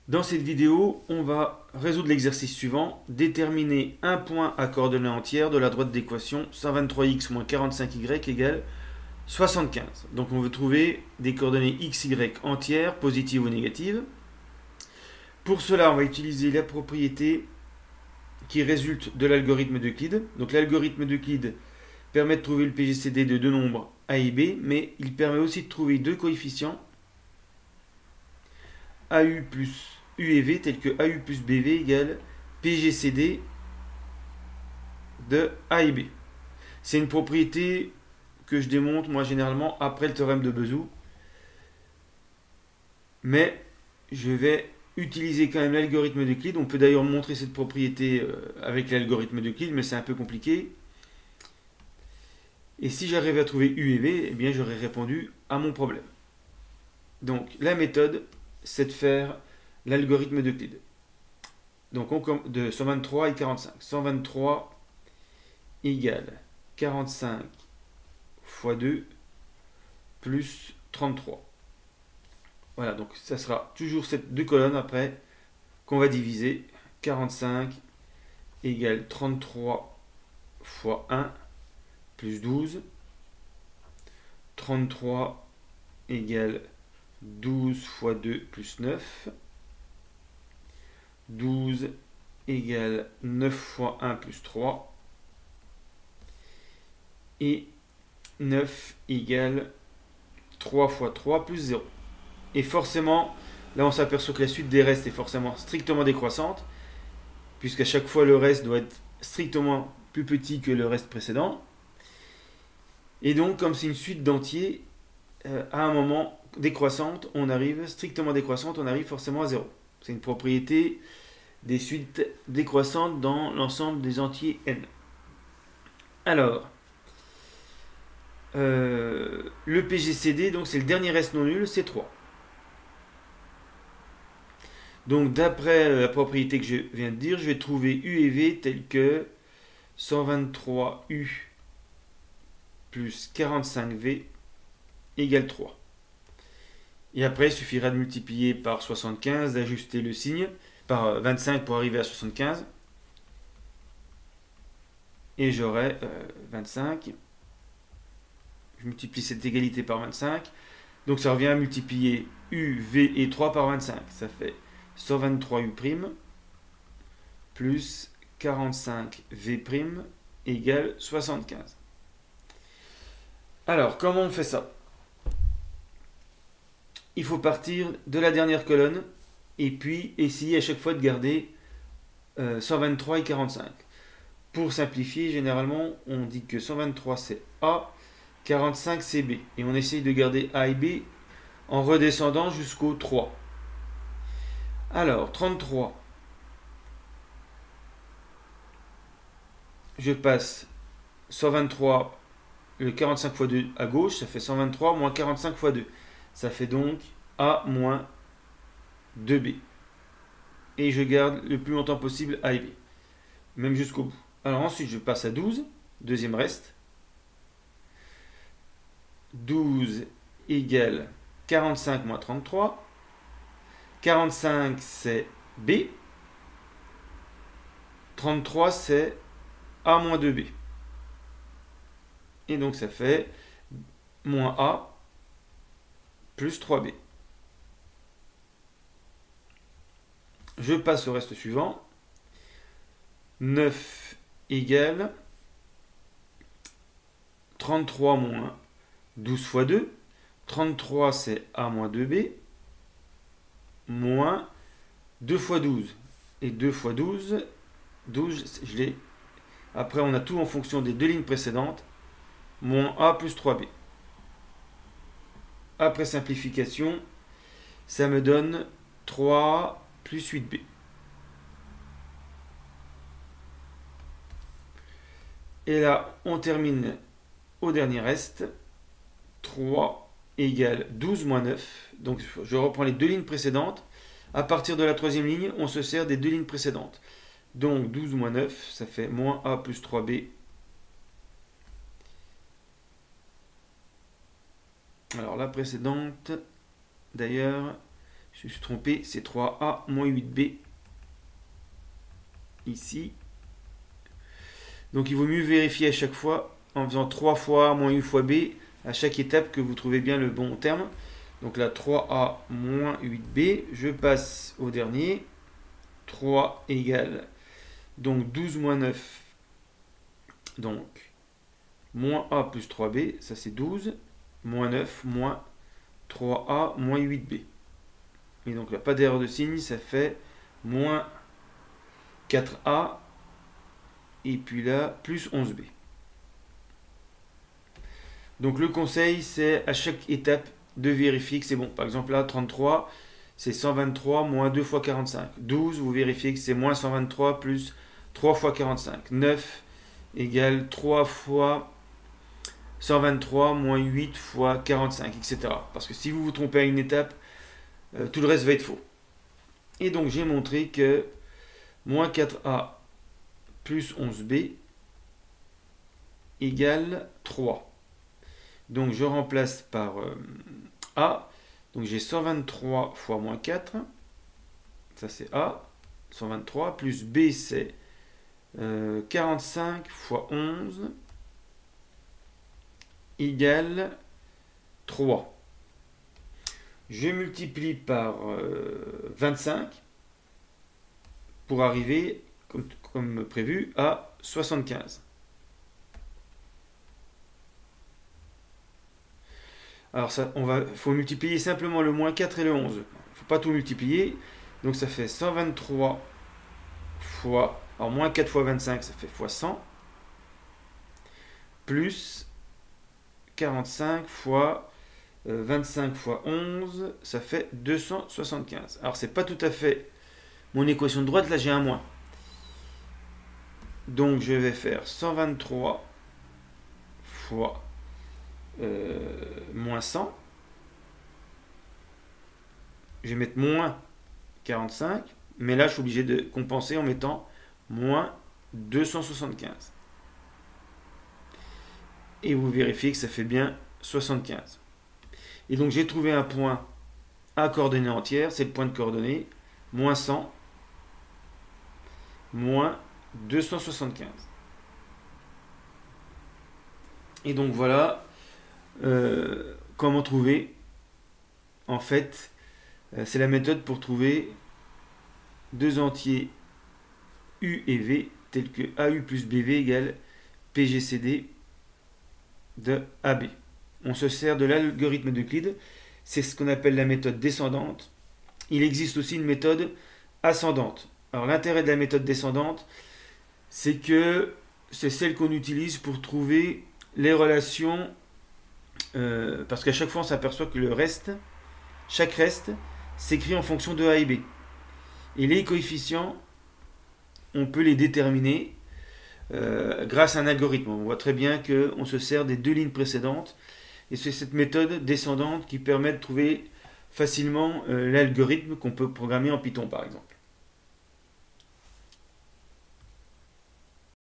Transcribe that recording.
Dans cette vidéo, on va résoudre l'exercice suivant, déterminer un point à coordonnées entières de la droite d'équation 123x moins 45y égale 75. Donc on veut trouver des coordonnées x, y entières, positives ou négatives. Pour cela, on va utiliser la propriété qui résulte de l'algorithme d'Euclide. Donc l'algorithme d'Euclide permet de trouver le PGCD de deux nombres a et b, mais il permet aussi de trouver deux coefficients AU plus U et V, tel que AU plus BV égale PGCD de A et B. C'est une propriété que je démontre moi généralement après le théorème de Bezout, mais je vais utiliser quand même l'algorithme d'Euclide. On peut d'ailleurs montrer cette propriété avec l'algorithme d'Euclide, mais c'est un peu compliqué. Et si j'arrive à trouver U et V, eh bien j'aurais répondu à mon problème. Donc la méthode, c'est de faire l'algorithme d'Euclide. Donc de 123 et 45. 123 égale 45 fois 2 plus 33. Voilà, donc ça sera toujours ces deux colonnes après qu'on va diviser. 45 égale 33 fois 1 plus 12. 33 égale 12 fois 2 plus 9. 12 égale 9 fois 1 plus 3. Et 9 égale 3 fois 3 plus 0. Et forcément, là on s'aperçoit que la suite des restes est forcément strictement décroissante, puisqu'à chaque fois le reste doit être strictement plus petit que le reste précédent. Et donc, comme c'est une suite d'entiers, à un moment décroissante, on arrive, strictement décroissante, on arrive forcément à 0. C'est une propriété des suites décroissantes dans l'ensemble des entiers n. Alors, le PGCD, donc c'est le dernier reste non nul, c'est 3. Donc d'après la propriété que je viens de dire, je vais trouver U et V tel que 123U plus 45V égale 3. Et après, il suffira de multiplier par 75, d'ajuster le signe, par 25 pour arriver à 75. Et j'aurai 25. Je multiplie cette égalité par 25. Donc ça revient à multiplier U, V et 3 par 25. Ça fait 123U' plus 45V' égale 75. Alors, comment on fait ça? Il faut partir de la dernière colonne et puis essayer à chaque fois de garder 123 et 45. Pour simplifier, généralement, on dit que 123 c'est A, 45 c'est B. Et on essaye de garder A et B en redescendant jusqu'au 3. Alors, 33. Je passe 123, le 45 fois 2 à gauche, ça fait 123 moins 45 fois 2. Ça fait donc A moins 2B. Et je garde le plus longtemps possible A et B, même jusqu'au bout. Alors ensuite, je passe à 12, deuxième reste. 12 égale 45 moins 33. 45 c'est B. 33 c'est A moins 2B. Et donc ça fait moins A plus 3B. Je passe au reste suivant. 9 égale 33 moins 12 fois 2. 33 c'est A moins 2B. Moins 2 fois 12. Et 2 fois 12, 12, je l'ai. Après, on a tout en fonction des deux lignes précédentes. Moins A plus 3B. Après simplification, ça me donne 3 plus 8B. Et là, on termine au dernier reste. 3 égale 12 moins 9. Donc, je reprends les deux lignes précédentes. À partir de la troisième ligne, on se sert des deux lignes précédentes. Donc, 12 moins 9, ça fait moins A plus 3B. Alors, la précédente, d'ailleurs, Je me suis trompé, c'est 3A moins 8B. Ici. Donc il vaut mieux vérifier à chaque fois en faisant 3 fois A moins U fois B à chaque étape que vous trouvez bien le bon terme. Donc là 3A moins 8B, je passe au dernier. 3 égale donc 12 moins 9. Donc moins A plus 3B, ça c'est 12. Moins 9 moins 3A moins 8B. Et donc là pas d'erreur de signe, ça fait moins 4A. Et puis là, plus 11B. Donc le conseil, c'est à chaque étape de vérifier que c'est bon. Par exemple là, 33, c'est 123 moins 2 fois 45. 12, vous vérifiez que c'est moins 123 plus 3 fois 45. 9 égale 3 fois 123 moins 8 fois 45, etc. Parce que si vous vous trompez à une étape, tout le reste va être faux. Et donc j'ai montré que moins 4A plus 11B égale 3. Donc je remplace par A. Donc j'ai 123 fois moins 4. Ça c'est A. 123 plus B c'est 45 fois 11 égale 3. Je multiplie par 25 pour arriver comme prévu, à 75. Alors ça, faut multiplier simplement le moins 4 et le 11. Il ne faut pas tout multiplier. Donc ça fait 123 fois... Alors moins 4 fois 25, ça fait fois 100. Plus 45 fois 25 fois 11, ça fait 275. Alors c'est pas tout à fait mon équation de droite, là j'ai un moins. Donc je vais faire 123 fois moins 100. Je vais mettre moins 45. Mais là je suis obligé de compenser en mettant moins 275. Et vous vérifiez que ça fait bien 75. Et donc j'ai trouvé un point à coordonnées entières. C'est le point de coordonnées. Moins 100. Moins 275. Et donc voilà comment trouver. En fait, c'est la méthode pour trouver deux entiers U et V tels que AU plus BV égale PGCD de AB. On se sert de l'algorithme d'Euclide. C'est ce qu'on appelle la méthode descendante. Il existe aussi une méthode ascendante. Alors l'intérêt de la méthode descendante, c'est que c'est celle qu'on utilise pour trouver les relations, parce qu'à chaque fois on s'aperçoit que chaque reste s'écrit en fonction de A et B. Et les coefficients, on peut les déterminer grâce à un algorithme. On voit très bien qu'on se sert des deux lignes précédentes, et c'est cette méthode descendante qui permet de trouver facilement l'algorithme qu'on peut programmer en Python par exemple.